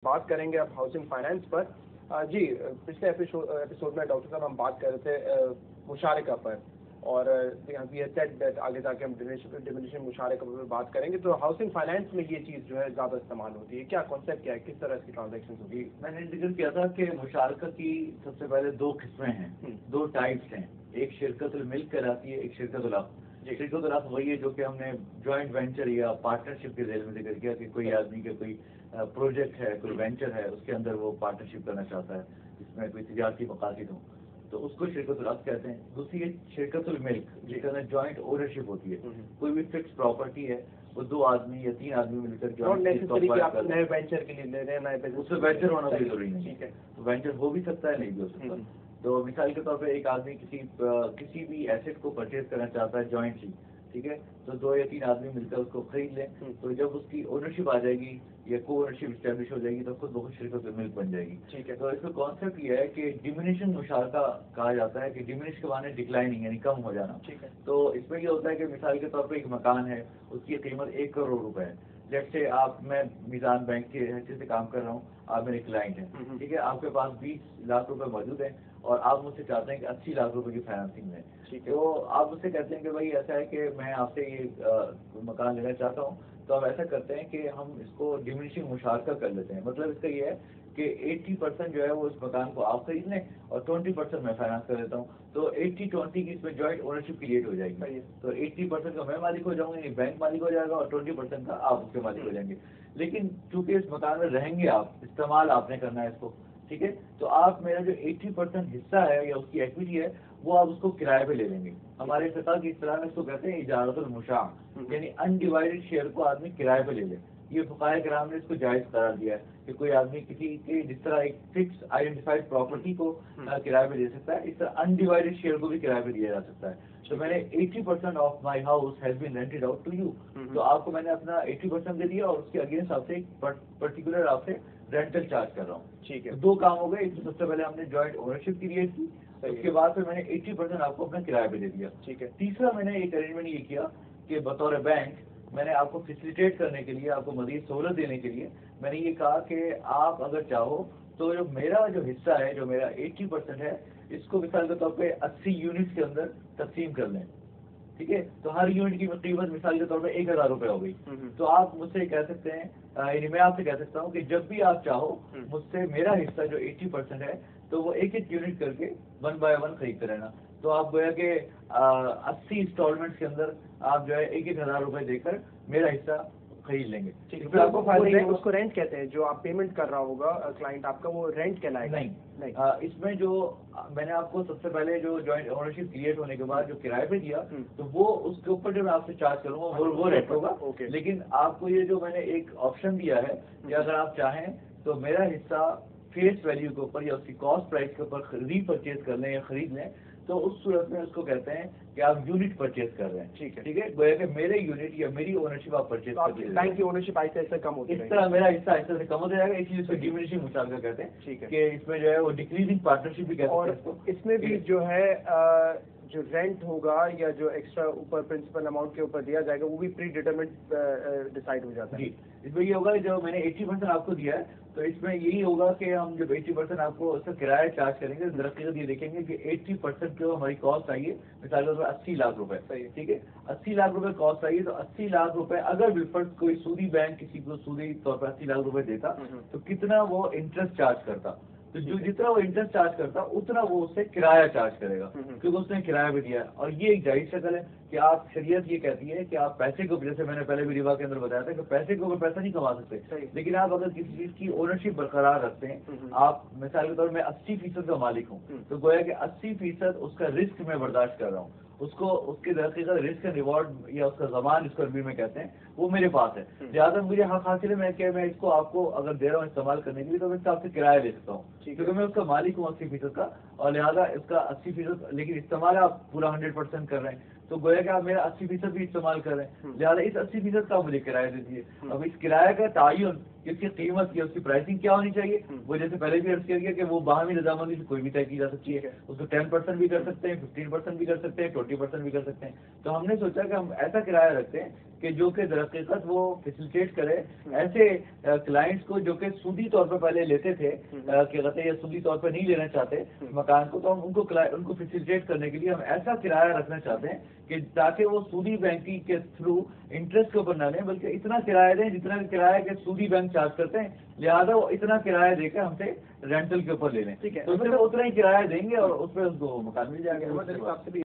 بات کریں گے اب ہاؤسنگ فائنینس پر. جی پچھلے ایپیسوڈ میں ڈاکٹر صاحب ہم بات کر رہے تھے مشارکہ پر, اور آگے جا کے ہم ڈیمولیشن مشارکہ پر بات کریں گے. تو ہاؤسنگ فائنینس میں یہ چیز جو ہے زیادہ استعمال ہوتی ہے, کیا کانسیپٹ کیا ہے, کس طرح اس کی ٹرانزیکشن ہوتی ہے؟ میں نے ذکر کیا تھا کہ مشارکہ کی سب سے پہلے دو قسمیں ہیں, دو ٹائپس ہیں. ایک شرکت الملک کہلاتی ہے, ایک شرکت العقد. شرکت العقد وہی ہے جو کہ ہم نے جوائنٹ وینچر یا پارٹنرشپ کے ذیل میں ذکر کیا کہ کوئی آدمی کے کوئی پروجیکٹ ہے, کوئی وینچر ہے, اس کے اندر وہ پارٹنرشپ کرنا چاہتا ہے جس میں کوئی تجارتی مقاصد ہوں, تو اس کو شرکت العقد کہتے ہیں. دوسری ہے شرکت الملک جس کے اندر جوائنٹ اونرشپ ہوتی ہے. کوئی بھی فکس پراپرٹی ہے, وہ دو آدمی یا تین آدمی مل کر نئے وینچر کے لیے لے رہے ہیں, اس میں وینچر ہونا بھی ضروری نہیں ہے. تو وینچر ہو بھی سکتا ہے, نہیں بھی ہو سکتا. تو مثال کے طور پہ ایک آدمی کسی بھی ایسٹ کو پرچیز کرنا چاہتا ہے جوائنٹلی, ٹھیک ہے, تو دو یا تین آدمی مل کر اس کو خرید لیں. تو جب اس کی اونرشپ آ جائے گی یا کو اونرشپ اسٹیبلش ہو جائے گی تو خود بخود شرکت الملک بن جائے گی. ٹھیک ہے. تو اس کا کانسیپٹ یہ ہے کہ ڈیمینیشن مشارکہ کہا جاتا ہے, کہ ڈیمینش کے معنی ڈکلائننگ یعنی کم ہو جانا. ٹھیک ہے. تو اس میں یہ ہوتا ہے کہ مثال کے طور پہ ایک مکان ہے, اس کی قیمت 1 کروڑ روپے ہے. جیسے میں میزان بینک کے حیثیت سے کام کر رہا ہوں, آپ میرے کلائنٹ ہیں, ٹھیک ہے, آپ کے پاس 20 لاکھ روپے موجود ہیں اور آپ مجھ سے چاہتے ہیں کہ 80 لاکھ روپے کی فائنانسنگ میں. تو آپ مجھ سے کہتے ہیں کہ بھائی ایسا ہے کہ میں آپ سے یہ مکان لینا چاہتا ہوں, تو آپ ایسا کرتے ہیں کہ ہم اس کو ڈیمینشنگ مشارکہ کر لیتے ہیں. مطلب اس کا یہ ہے کہ 80% جو ہے وہ اس مکان کو آپ خرید لیں اور 20% میں فائنانس کر دیتا ہوں. تو 80-20 کی اس میں جوائنٹ اونرشپ کریٹ ہو جائے گی. تو 80% کا میں مالک ہو جاؤں گا, یعنی بینک مالک ہو جائے گا, اور 20% کا آپ اس کے مالک ہو جائیں گے. لیکن چونکہ اس مکان میں رہیں گے آپ, استعمال آپ نے کرنا ہے اس کو, ٹھیک ہے, تو آپ میرا جو 80% حصہ ہے یا اس کی ایکویٹی ہے وہ آپ اس کو کرائے پہ لے لیں گے. ہمارے فقہ کی اصطلاح میں اس کو کہتے ہیں اجارت المشاع, یعنی انڈیوائڈیڈ شیئر کو آدمی کرائے پہ لے لے. یہ فقہائے کرام نے اس کو جائز قرار دیا ہے کہ کوئی آدمی کسی کے جس طرح ایک فکس آئیڈینٹیفائڈ پراپرٹی کو کرائے پہ لے سکتا ہے, اس طرح انڈیوائڈیڈ شیئر کو بھی کرائے پہ دیا جا سکتا ہے. تو میں نے 80% of my house has been rented out to you, تو آپ کو میں نے اپنا 80% دے دیا اور اس کے اگینسٹ آپ سے ایک پرٹیکولر آپ سے رینٹل چارج کر رہا ہوں. ٹھیک ہے. دو کام ہو گئے. اس میں سب سے پہلے ہم نے جوائنٹ اونرشپ کریٹ کی, اس کے بعد پھر میں نے 80% آپ کو اپنا کرایہ پہ دے دیا. ٹھیک ہے. تیسرا میں نے ایک ارینجمنٹ یہ کیا کہ بطور بینک میں نے آپ کو فیسیلیٹیٹ کرنے کے لیے, آپ کو مزید سہولت دینے کے لیے میں نے یہ کہا کہ آپ اگر چاہو تو جو میرا جو حصہ ہے, جو میرا 80% ہے, اس کو مثال کے طور پہ 80 یونٹس کے اندر تقسیم کر لیں. ٹھیک ہے. تو ہر یونٹ کی قیمت مثال کے طور پہ 1000 روپے ہو گئی. تو آپ مجھ سے کہہ سکتے ہیں, یعنی میں آپ سے کہہ سکتا ہوں کہ جب بھی آپ چاہو مجھ سے میرا حصہ جو 80% ہے تو وہ ایک ایک یونٹ کر کے 1 بائی 1 خریدتے رہنا. تو آپ گویا کہ 80 انسٹالمنٹس کے اندر آپ جو ہے 1000 روپے دے کر میرا حصہ خرید لیں گے. آپ کو فائدہ ہے, اس کو رینٹ کہتے ہیں, جو آپ پیمنٹ کر رہا ہوگا کلائنٹ آپ کا, وہ رینٹ کہلائے گا. نہیں, اس میں جو میں نے آپ کو سب سے پہلے جو جوائنٹ اونرشپ کریٹ ہونے کے بعد جو کرائے پہ دیا, تو وہ اس کے اوپر جو میں آپ سے چارج کروں گا وہ ریٹ ہوگا. لیکن آپ کو یہ جو میں نے ایک آپشن دیا ہے کہ اگر آپ چاہیں تو میرا حصہ فیس ویلیو کے اوپر یا اس کی کاسٹ پرائز کے اوپر ری پرچیز کر لیں یا خرید لیں, تو اس صورت میں اس کو کہتے ہیں کہ آپ یونٹ پرچیز کر رہے ہیں. ٹھیک ہے. ٹھیک ہے. گویا کہ میرے یونٹ یا میری اونرشپ آپ پرچیز کر رہے ہیں, بینک کی اونرشپ آہستہ آہستہ کم ہوتی ہے. اس طرح میرا حصہ آہستہ سے کم ہو جائے گا. اس لیے اس کو ڈیمینشنگ مشارکہ کہتے ہیں. ٹھیک ہے. کہ اس میں جو ہے وہ ڈکریزنگ پارٹنرشپ بھی کہتے ہیں. اور اس میں بھی جو ہے جو رینٹ ہوگا یا جو ایکسٹرا اوپر پرنسپل اماؤنٹ کے اوپر دیا جائے گا وہ بھی پری ڈیٹرمنٹ ڈیسائیڈ ہو جاتا ہے. جی, اس میں یہ ہوگا کہ جو میں نے 80% آپ کو دیا ہے, تو اس میں یہی ہوگا کہ ہم جب 80% آپ کو اس کا کرایہ چارج کریں گے, درخت یہ دیکھیں گے کہ 80% جو ہماری کاسٹ آئی ہے مثال کے طور پر 80 لاکھ روپے. ٹھیک ہے. 80 لاکھ روپے کاسٹ آئی ہے, تو 80 لاکھ روپے اگر بالفرض کوئی سودی بینک کسی کو سودی طور پر 80 لاکھ روپے دیتا تو کتنا وہ انٹرسٹ چارج کرتا, تو جو جتنا وہ انٹرسٹ چارج کرتا اتنا وہ اس سے کرایہ چارج کرے گا, کیونکہ اس نے کرایہ بھی دیا. اور یہ ایک جائز شکل ہے کہ آپ, شریعت یہ کہتی ہے کہ آپ پیسے کو, جیسے میں نے پہلے بھی ربا کے اندر بتایا تھا کہ پیسے کے اوپر پیسہ نہیں کما سکتے, لیکن آپ اگر کسی چیز کی اونرشپ برقرار رکھتے ہیں, آپ مثال کے طور میں 80% کا مالک ہوں, تو گویا کہ 80% اس کا رسک میں برداشت کر رہا ہوں. اس کو اس کے درقیقت رسک ریوارڈ یا اس کا زمان جس کو عربی میں کہتے ہیں وہ میرے پاس ہے. لہٰذا مجھے حق حاصل ہے کہ میں اس کو آپ کو اگر دے رہا ہوں استعمال کرنے کے لیے, تو میں اس کا آپ سے کرایہ لے سکتا ہوں, کیونکہ میں اس کا مالک ہوں 80% کا, اور لہٰذا اس کا 80%, لیکن استعمال آپ پورا 100% کر رہے ہیں, تو گویا کہ آپ میرا 80% بھی استعمال کر رہے ہیں. لہٰذا اس 80% کا مجھے کرایہ دے دیجیے. اب اس کرایہ کا تعین, اس کی قیمت یا اس کی پرائسنگ کیا ہونی چاہیے, وہ جیسے پہلے بھی عرض کیا گیا کہ وہ باہمی رضامندی سے کوئی بھی طے کی جا سکتی ہے. اس کو 10% بھی کر سکتے ہیں, 15% بھی کر سکتے ہیں, 20% بھی کر سکتے ہیں. تو ہم نے سوچا کہ ہم ایسا کرایہ رکھتے ہیں کہ جو کہ در حقیقت وہ فیسیلیٹیٹ کرے ایسے کلائنٹس کو جو کہ سودی طور پر پہلے لیتے تھے کہ غلطی یا سودی طور پر نہیں لینا چاہتے مکان کو، تو ہم ان کو فیسیلیٹیٹ کرنے کے لیے ہم ایسا کرایہ رکھنا چاہتے ہیں کہ تاکہ وہ سودی بینکنگ کے تھرو انٹرسٹ کے اوپر نہ لیں، بلکہ اتنا کرایہ دیں جتنا بھی کرایہ کہ سودی بینک چارج کرتے ہیں، لہٰذا وہ اتنا کرایہ دے کے ہم سے رینٹل کے اوپر لے لیں، تو اتنا ہی کرایہ دیں گے اور اس پہ اس کو مکان مل جائے گا۔